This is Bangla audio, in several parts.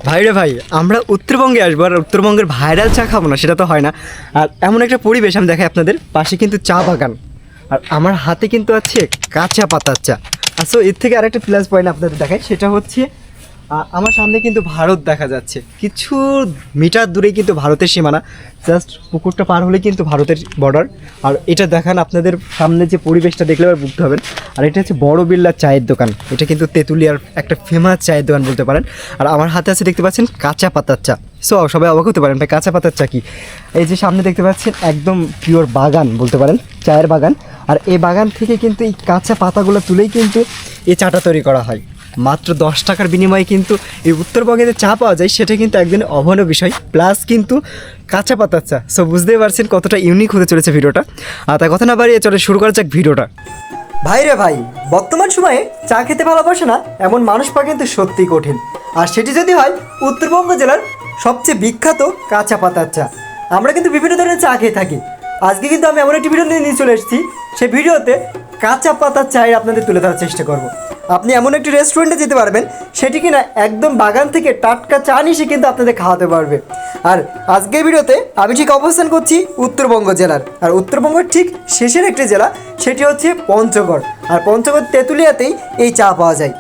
ভাই রে ভাই, আমরা উত্তরবঙ্গে আসবো আর উত্তরবঙ্গের ভাইরাল চা খাবো না, সেটা তো হয় না। আর এমন একটা পরিবেশ আমি দেখাই আপনাদের, পাশে কিন্তু চা বাগান আর আমার হাতে কিন্তু আছে কাঁচা পাতার চা। আর সো এর থেকে আরেকটা প্লাস পয়েন্ট আপনাদের দেখাই, সেটা হচ্ছে আমার সামনে কিন্তু ভারত দেখা যাচ্ছে, কিছু মিটার দূরেই কিন্তু ভারতের সীমানা, জাস্ট পুকুরটা পার হলে কিন্তু ভারতের বর্ডার। আর এটা দেখান আপনাদের সামনে যে পরিবেশটা দেখলে এবার বুঝতে হবেন। আর এটা হচ্ছে বড় বিল্লার চায়ের দোকান, এটা কিন্তু তেঁতুলিয়ার একটা ফেমাস চায়ের দোকান বলতে পারেন। আর আমার হাতে আছে দেখতে পাচ্ছেন কাঁচা পাতার চা। সো সবাই অবাক হতে পারেন ভাই কাঁচা পাতার চা কি। এই যে সামনে দেখতে পাচ্ছেন একদম পিওর বাগান বলতে পারেন, চায়ের বাগান। আর এই বাগান থেকে কিন্তু এই কাঁচা পাতাগুলো তুলেই কিন্তু এই চাটা তৈরি করা হয়। মাত্র 10 টাকার বিনিময়ে কিন্তু এই উত্তরবঙ্গে যে চা পাওয়া যায় সেটা কিন্তু একদিন অভাবনীয় বিষয়, প্লাস কিন্তু কাঁচা পাতার চা। সো বুঝতেই পারছেন কতটা ইউনিক হতে চলেছে ভিডিওটা। আর তার কথা না বাড়িয়ে চলে শুরু করা যাক ভিডিওটা। ভাই রে ভাই, বর্তমান সময়ে চা খেতে ভালোবাসে না এমন মানুষ পাওয়া কিন্তু সত্যি কঠিন। আর সেটি যদি হয় উত্তরবঙ্গ জেলার সবচেয়ে বিখ্যাত কাঁচা পাতার চা। আমরা কিন্তু বিভিন্ন ধরনের চা খেয়ে থাকি, আজকে কিন্তু আমি এমন একটি ভিডিও নিয়ে চলে এসেছি, সেই ভিডিওতে কাঁচা পাতার চাই আপনাদের তুলে ধরার চেষ্টা করব। আপনি এমন একটি রেস্টুরেন্টে যেতে পারবেন সেটি কিনা একদম বাগান থেকে টাটকা চা নিয়ে কিন্তু আপনাদের খাওয়াতে পারবে। আর আজকের ভিডিওতে আমি ঠিক অবস্থান করছি উত্তরবঙ্গ জেলার, আর উত্তরবঙ্গের ঠিক শেষের একটি জেলা, সেটি হচ্ছে পঞ্চগড়। আর পঞ্চগড় তেঁতুলিয়াতেই এই চা পাওয়া যায়।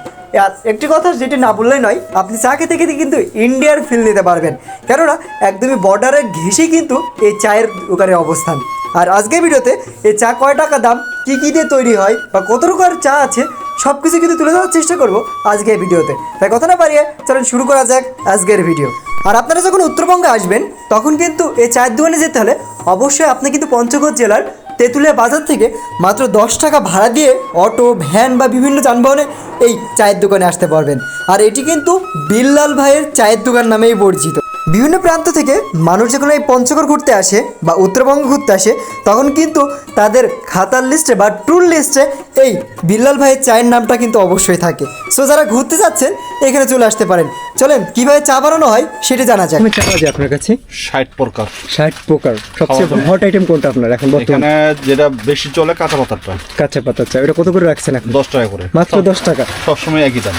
আর একটি কথা যেটি না বললেই নয়, আপনি চা খেতে খেতে কিন্তু ইন্ডিয়ার ফিল নিতে পারবেন, কেননা একদমই বর্ডারের ঘেঁষেই কিন্তু এই চায়ের দোকানের অবস্থান। আর আজকের ভিডিওতে এই চা কয় টাকা দাম, কী কী দিয়ে তৈরি হয় বা কত প্রকার চা আছে, সব কিছু কিন্তু তুলে ধরার চেষ্টা করবো আজকের ভিডিওতে। তাই কথা না পারিয়ে চলেন শুরু করা যাক আজকের ভিডিও। আর আপনারা যখন উত্তরবঙ্গে আসবেন তখন কিন্তু এই চায়ের দোকানে যেতে হলে অবশ্যই আপনি কিন্তু পঞ্চগড় জেলার তেঁতুলিয়া বাজার থেকে মাত্র 10 টাকা ভাড়া দিয়ে অটো, ভ্যান বা বিভিন্ন যানবাহনে এই চায়ের দোকানে আসতে পারবেন। আর এটি কিন্তু বিল্লাল ভাইয়ের চায়ের দোকান নামেই পরিচিত। বিভিন্ন প্রান্ত থেকে মানুষ যখন এই পঞ্চগড় ঘুরতে আসে বা উত্তরবঙ্গ ঘুরতে আসে, তখন কিন্তু তাদের খাতার লিস্টে বা ট্যুর লিস্টে এই বিল্লাল ভাইয়ের চায়ের নামটা কিন্তু অবশ্যই থাকে। সো যারা ঘুরতে যাচ্ছেন এখানে চলে আসতে পারেন। চলেন কীভাবে চা বানানো হয় সেটা জানা যায়। চা আছে আপনার কাছে 60 প্রকার। 60 প্রকার। সবচেয়ে হট আইটেম কোনটা আপনার এখন বর্তমানে? যেটা বেশি চলে কাঁচা পাতারটা। কাঁচা পাতার চা, এটা কত করে রাখছেন এখন? 10 টাকা করে। মাত্র 10 টাকা? সবসময় একই দাম।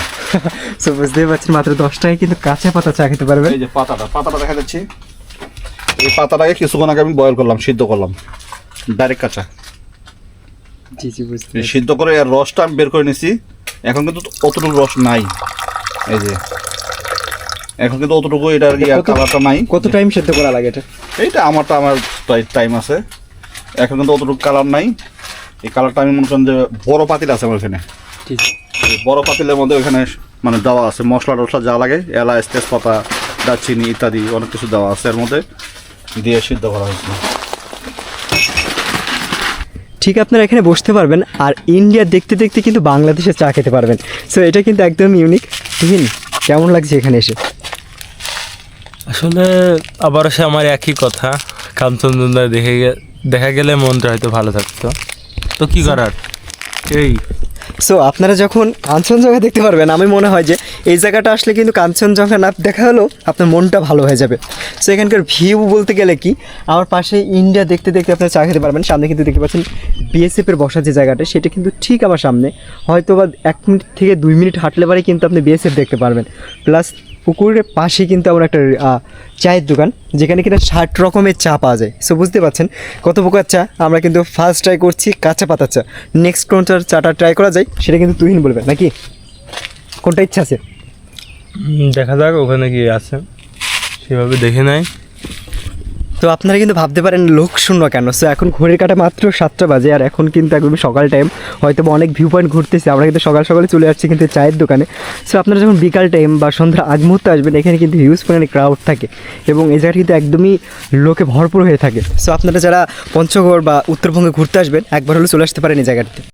সো বুঝতেই পারছেন মাত্র 10 টাকায় কিন্তু কাঁচা পাতা চা খেতে পারবেন। এই যে পাতাটা দেখা যাচ্ছে, এই পাতাটাকে কিছুক্ষণ আগে আমি বয়েল করলাম, সিদ্ধ করলাম, ডাইরেক্ট কাঁচা। জি জি বুঝতে সিদ্ধ করে এর রসটা আমি বের করে নিছি। এখন কিন্তু অতটুকু রস নাই, এই যে এখন কিন্তু অতটুকু এটার কালারটা নাই। কত টাইম সিদ্ধ করা লাগে এটা? এইটা আমার টাইম আছে, এখন কিন্তু অতটুকু কালার নাই। এই কালারটা আমি মনে করেন যে বড় পাতিল আছে আমার এখানে, বড় পাতিলের মধ্যে ওখানে মানে দেওয়া আছে মশলা টশলা যা লাগে, এলাচ, তেজপাতা, দারচিনি ইত্যাদি অনেক কিছু দেওয়া আছে, এর মধ্যে দিয়ে সিদ্ধ করা হয়েছে। ঠিক আপনারা এখানে বসতে পারবেন আর ইন্ডিয়া দেখতে দেখতে কিন্তু বাংলাদেশে চা খেতে পারবেন। সো এটা কিন্তু একদম ইউনিক। ঠিক কেমন লাগছে এখানে এসে? আসলে আবারও সে আমার একই কথা, কাঞ্চনজঙ্ঘা দেখা গেলে মনটা হয়তো ভালো থাকতো, তো কি করার এই। সো আপনারা যখন কাঞ্চনজঙ্ঘা দেখতে পারবেন, আমি মনে হয় যে এই জায়গাটা আসলে কিন্তু কাঞ্চনজঙ্ঘা না দেখা হলেও আপনার মনটা ভালো হয়ে যাবে। সো এখানকার ভিউ বলতে গেলে কি, আমার পাশে ইন্ডিয়া দেখতে দেখতে আপনারা চা খেতে পারবেন। সামনে কিন্তু দেখতে পাচ্ছেন বিএসএফের বসার যে জায়গাটা, সেটা কিন্তু ঠিক আমার সামনে, হয়তো বা 1 মিনিট থেকে 2 মিনিট হাঁটলে পরে কিন্তু আপনি বিএসএফ দেখতে পারবেন। প্লাস পুকুরের পাশে কিন্তু আমার একটা চায়ের দোকান, যেখানে কিনা 60 রকমের চা পাওয়া যায়। সো বুঝতে পারছেন কত প্রকার চা। আমরা কিন্তু ফার্স্ট ট্রাই করছি কাঁচা পাতার চা, নেক্সট কোনটার চাটা ট্রাই করা যায় সেটা কিন্তু তুহিন বলবেন, নাকি কোনটা ইচ্ছা আছে? দেখা যাক ওখানে কি আছে, সেভাবে দেখে নাই। তো আপনারা কিন্তু ভাবতে পারেন লোক শূন্য কেন। সো এখন ঘড়ির কাটা মাত্র 7টা বাজে, আর এখন কিন্তু একদম সকাল টাইম, হয়তো অনেক ভিউ পয়েন্ট ঘুরতেছে। আমরা কিন্তু সকাল সকালে চলে আসছি কিন্তু চায়ের দোকানে। সো আপনারা যখন বিকাল টাইম বা সন্ধ্যার আগ মুহূর্তে আসবেন, এখানে কিন্তু হিউজ পরিমাণে ক্রাউড থাকে এবং এই জায়গাটা কিন্তু একদমই লোকে ভরপুর হয়ে থাকে। সো আপনারা যারা পঞ্চগড় বা উত্তরবঙ্গে ঘুরতে আসবেন, একবার হলে চলে আসতে পারেন এই জায়গাটাতে।